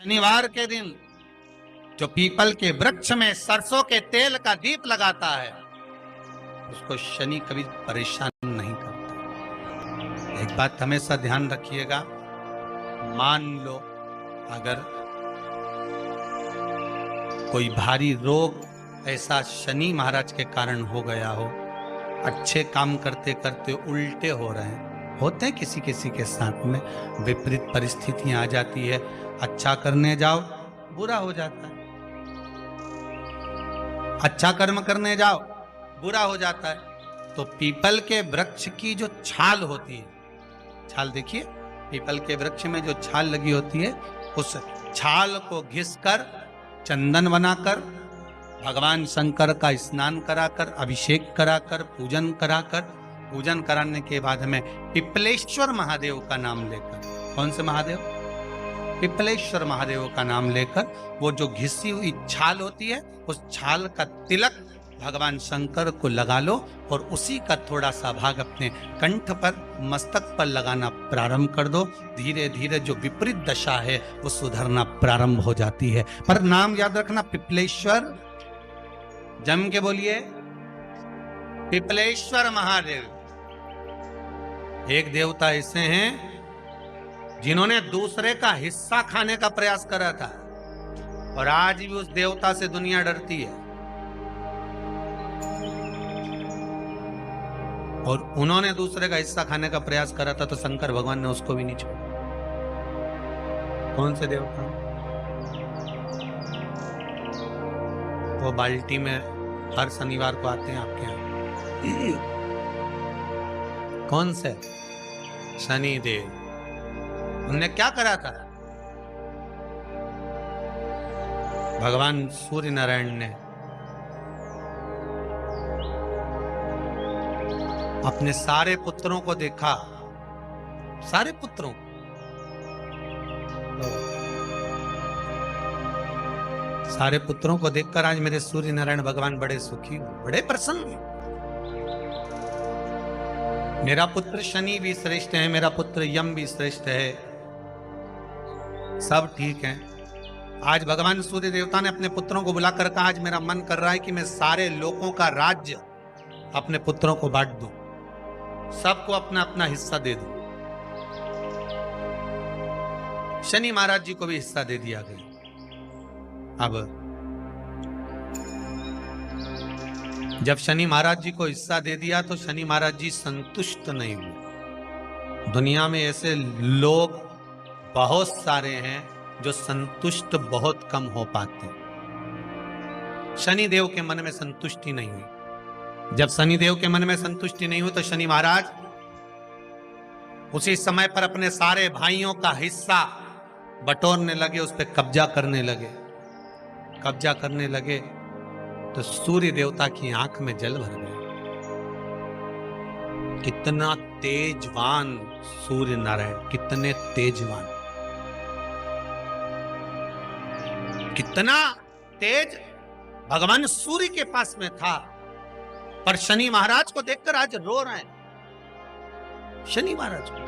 शनिवार के दिन जो पीपल के वृक्ष में सरसों के तेल का दीप लगाता है उसको शनि कभी परेशान नहीं करता। एक बात हमेशा ध्यान रखिएगा, मान लो अगर कोई भारी रोग ऐसा शनि महाराज के कारण हो गया हो, अच्छे काम करते करते उल्टे हो रहे हैं, होते हैं किसी किसी के साथ में, विपरीत परिस्थितियां आ जाती है, अच्छा करने जाओ बुरा हो जाता है, अच्छा कर्म करने जाओ बुरा हो जाता है। तो पीपल के वृक्ष की जो छाल होती है, छाल देखिए, पीपल के वृक्ष में जो छाल लगी होती है, उस छाल को घिसकर चंदन बनाकर भगवान शंकर का स्नान कराकर, अभिषेक कराकर, पूजन कराकर, पूजन कराने के बाद में पिपलेश्वर महादेव का नाम लेकर, कौन से महादेव? पिपलेश्वर महादेव का नाम लेकर वो जो घिसी हुई छाल होती है उस छाल का तिलक भगवान शंकर को लगा लो और उसी का थोड़ा सा भाग अपने कंठ पर, मस्तक पर लगाना प्रारंभ कर दो। धीरे धीरे जो विपरीत दशा है वो सुधरना प्रारंभ हो जाती है। पर नाम याद रखना, पिपलेश्वर, जम के बोलिए, पिपलेश्वर महादेव। एक देवता ऐसे हैं जिन्होंने दूसरे का हिस्सा खाने का प्रयास करा था और आज भी उस देवता से दुनिया डरती है। और उन्होंने दूसरे का हिस्सा खाने का प्रयास करा था तो शंकर भगवान ने उसको भी नहीं छोड़ा। कौन से देवता? वो बाल्टी में हर शनिवार को आते हैं आपके यहाँ। कौन से? शनि देव। उनने क्या करा था? भगवान सूर्य नारायण ने अपने सारे पुत्रों को देखा, सारे पुत्रों, सारे पुत्रों को देखकर आज मेरे सूर्य नारायण भगवान बड़े सुखी, बड़े प्रसन्न। मेरा पुत्र शनि भी श्रेष्ठ है, मेरा पुत्र यम भी श्रेष्ठ है, सब ठीक है। आज भगवान सूर्य देवता ने अपने पुत्रों को बुलाकर कहा, आज मेरा मन कर रहा है कि मैं सारे लोगों का राज्य अपने पुत्रों को बांट दूं, सबको अपना अपना हिस्सा दे दूं। शनि महाराज जी को भी हिस्सा दे दिया गया। अब जब शनि महाराज जी को हिस्सा दे दिया तो शनि महाराज जी संतुष्ट नहीं हुए। दुनिया में ऐसे लोग बहुत सारे हैं जो संतुष्ट बहुत कम हो पाते हैं। शनि देव के मन में संतुष्टि नहीं हुई। जब शनि देव के मन में संतुष्टि नहीं हुई तो शनि महाराज उसी समय पर अपने सारे भाइयों का हिस्सा बटोरने लगे, उस पर कब्जा करने लगे। कब्जा करने लगे तो सूर्य देवता की आंख में जल भर गया। कितना तेजवान सूर्य नारायण, कितने तेजवान, कितना तेज भगवान सूर्य के पास में था। पर शनि महाराज को देखकर आज रो रहे हैं। शनि महाराज को,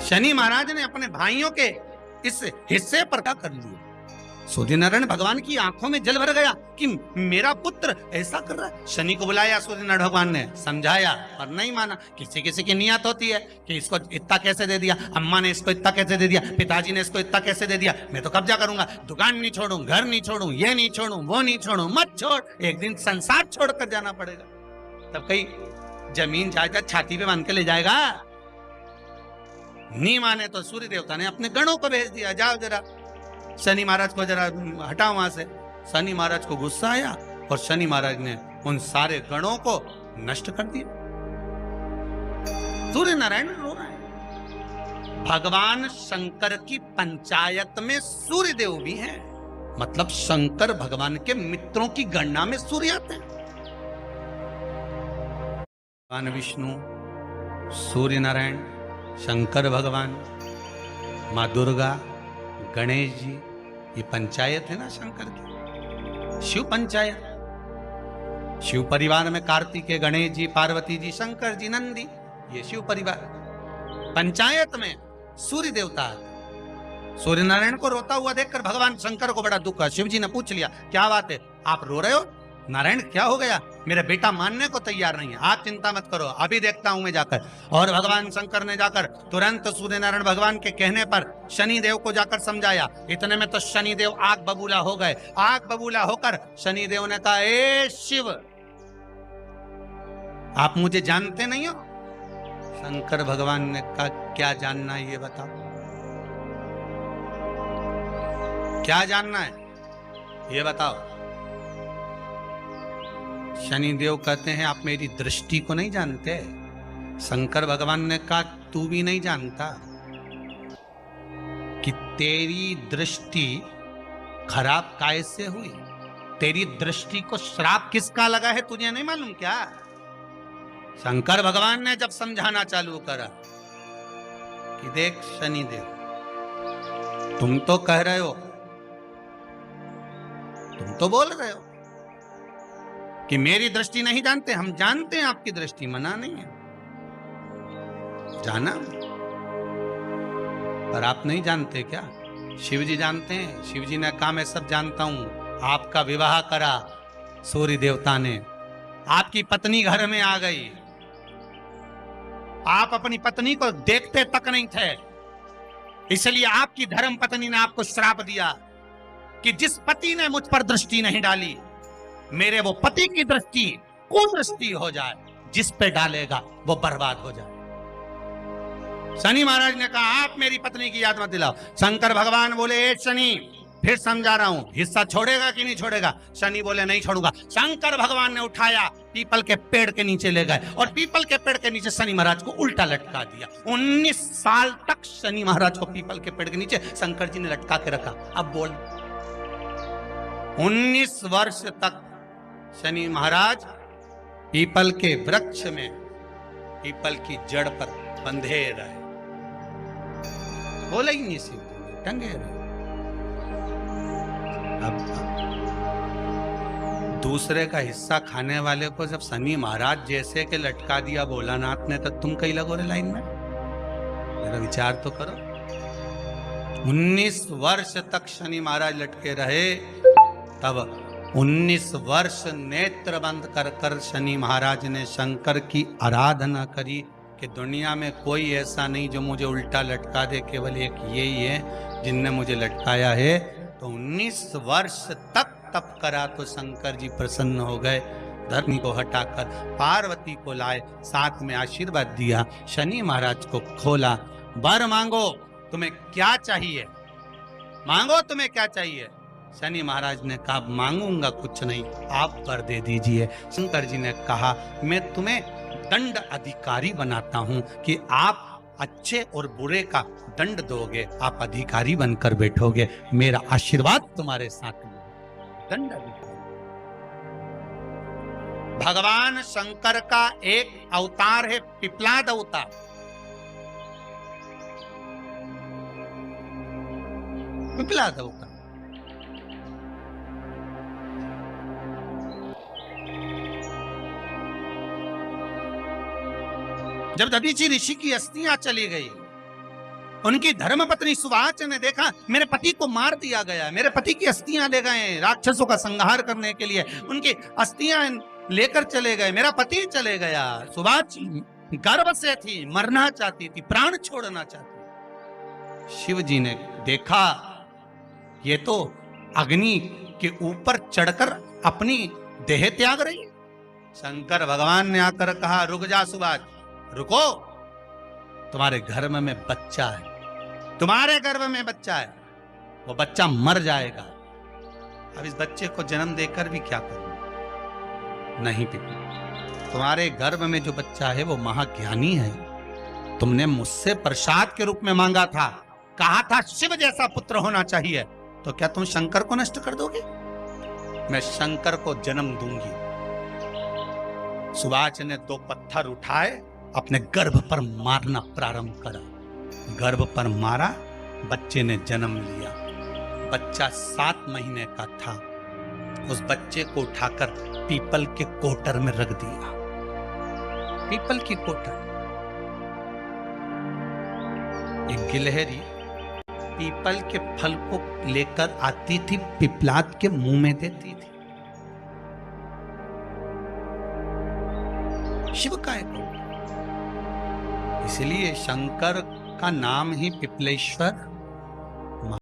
शनि महाराज ने अपने भाइयों के इस हिस्से पर क्या कर लिया। सूर्य नारायण भगवान की आंखों में जल भर गया कि मेरा पुत्र ऐसा कर रहा है। शनि को बुलाया सूर्य नारायण भगवान ने, समझाया पर नहीं माना। किसी किसी की नियत होती है कि इसको इतना कैसे दे दिया, अम्मा ने इसको इतना कैसे दे दिया, पिताजी ने इसको इतना कैसे दे दिया, मैं तो कब्जा करूंगा, दुकान नहीं छोड़ूं, घर नहीं छोड़ूं, ये नहीं छोड़ूं, वो नहीं छोड़ूं। मत छोड़, एक दिन संसार छोड़कर जाना पड़ेगा। तब कहीं जमीन जायदाद छाती पे बांध के ले जाएगा। नहीं माने तो सूर्य देवता ने अपने गणों को भेज दिया, जाओ जरा शनि महाराज को जरा हटाओ वहां से। शनि महाराज को गुस्सा आया और शनि महाराज ने उन सारे गणों को नष्ट कर दिया। सूर्य नारायण रो रहा है। भगवान शंकर की पंचायत में सूर्य देव भी हैं, मतलब शंकर भगवान के मित्रों की गणना में सूर्य आते हैं। भगवान विष्णु, सूर्य नारायण, शंकर भगवान, माँ दुर्गा, गणेश जी, ये पंचायत है ना शंकर की, शिव पंचायत। शिव परिवार में कार्तिकेय, गणेश जी, पार्वती जी, शंकर जी, नंदी, ये शिव परिवार। पंचायत में सूर्य देवता, सूर्य नारायण को रोता हुआ देखकर भगवान शंकर को बड़ा दुख है। शिव जी ने पूछ लिया, क्या बात है, आप रो रहे हो? नारायण क्या हो गया? मेरा बेटा मानने को तैयार नहीं है। आप चिंता मत करो, अभी देखता हूं मैं जाकर। और भगवान शंकर ने जाकर तुरंत सूर्य नारायण भगवान के कहने पर शनि देव को जाकर समझाया। इतने में तो शनि देव आग बबूला हो गए। आग बबूला होकर शनि देव ने कहा, ए शिव, आप मुझे जानते नहीं हो? शंकर भगवान ने कहा, क्या जानना है ये बताओ, क्या जानना है ये बताओ। शनिदेव कहते हैं, आप मेरी दृष्टि को नहीं जानते। शंकर भगवान ने कहा, तू भी नहीं जानता कि तेरी दृष्टि खराब कैसे हुई? तेरी दृष्टि को श्राप किसका लगा है, तुझे नहीं मालूम क्या? शंकर भगवान ने जब समझाना चालू करा कि देख शनिदेव, तुम तो कह रहे हो, तुम तो बोल रहे हो कि मेरी दृष्टि नहीं जानते। हम जानते हैं आपकी दृष्टि, मना नहीं है, जाना, पर आप नहीं जानते क्या? शिव जी जानते हैं। शिव जी ने कहा, मैं सब जानता हूं। आपका विवाह करा सूर्य देवता ने, आपकी पत्नी घर में आ गई, आप अपनी पत्नी को देखते तक नहीं थे, इसलिए आपकी धर्म पत्नी ने आपको श्राप दिया कि जिस पति ने मुझ पर दृष्टि नहीं डाली, मेरे वो पति की दृष्टि कुदृष्टि हो जाए, जिस पे डालेगा वो बर्बाद हो जाए। शनि महाराज ने कहा, आप मेरी पत्नी की याद मत दिलाओ। शंकर भगवान बोले, ए शनि, फिर समझा रहा हूं, हिस्सा छोड़ेगा कि नहीं छोड़ेगा? शनि बोले, नहीं छोड़ूंगा। शंकर भगवान ने उठाया, पीपल के पेड़ के नीचे ले गए और पीपल के पेड़ के नीचे शनि महाराज को उल्टा लटका दिया। 19 साल तक शनि महाराज को पीपल के पेड़ के नीचे शंकर जी ने लटका के रखा। अब बोल, 19 वर्ष तक शनि महाराज पीपल के वृक्ष में, पीपल की जड़ पर बंधे रहे, बोले ही नहीं, सिर्फ टंगे रहे। अब दूसरे का हिस्सा खाने वाले को जब शनि महाराज जैसे के लटका दिया भोलानाथ ने, तो तुम कहीं लगो रे लाइन में? मेरा विचार तो करो। 19 वर्ष तक शनि महाराज लटके रहे, तब 19 वर्ष नेत्र बंद कर कर शनि महाराज ने शंकर की आराधना करी कि दुनिया में कोई ऐसा नहीं जो मुझे उल्टा लटका दे, केवल एक यही है जिनने मुझे लटकाया है। तो 19 वर्ष तक तप करा तो शंकर जी प्रसन्न हो गए। धरनी को हटाकर पार्वती को लाए, साथ में आशीर्वाद दिया, शनि महाराज को खोला। वर मांगो, तुम्हें क्या चाहिए, मांगो तुम्हें क्या चाहिए। शनि महाराज ने कहा, मांगूंगा कुछ नहीं, आप वर दे दीजिए। शंकर जी ने कहा, मैं तुम्हें दंड अधिकारी बनाता हूं कि आप अच्छे और बुरे का दंड दोगे, आप अधिकारी बनकर बैठोगे, मेरा आशीर्वाद तुम्हारे साथ में। दंड अधिकारी। भगवान शंकर का एक अवतार है पिपलाद अवतार। पिपलाद अवतार जब दधीचि ऋषि की अस्थियां चली गई, उनकी धर्मपत्नी सुवाच ने देखा, मेरे पति को मार दिया गया, मेरे पति की अस्थियां ले गए राक्षसों का संहार करने के लिए, उनकी अस्थियां लेकर चले गए, मेरा पति चले गया। सुवाच गर्व से थी, मरना चाहती थी, प्राण छोड़ना चाहती। शिव जी ने देखा, ये तो अग्नि के ऊपर चढ़कर अपनी देह त्याग रही है। शंकर भगवान ने आकर कहा, रुक जा सुवाच, रुको, तुम्हारे गर्भ में बच्चा है, तुम्हारे गर्भ में बच्चा है, वो बच्चा मर जाएगा। अब इस बच्चे को जन्म देकर भी क्या करूं? नहीं पिता, तुम्हारे गर्भ में जो बच्चा है वो महाज्ञानी है, तुमने मुझसे प्रसाद के रूप में मांगा था, कहा था शिव जैसा पुत्र होना चाहिए, तो क्या तुम शंकर को नष्ट कर दोगे? मैं शंकर को जन्म दूंगी। सुवाच ने 2 पत्थर उठाए, अपने गर्भ पर मारना प्रारंभ करा, गर्भ पर मारा, बच्चे ने जन्म लिया। बच्चा 7 महीने का था। उस बच्चे को उठाकर पीपल के कोटर में रख दिया। पीपल की कोटर। एक गिलहरी पीपल के फल को लेकर आती थी, पिपलाद के मुंह में देती थी। शिव काय को, इसलिए शंकर का नाम ही पिपलेश्वर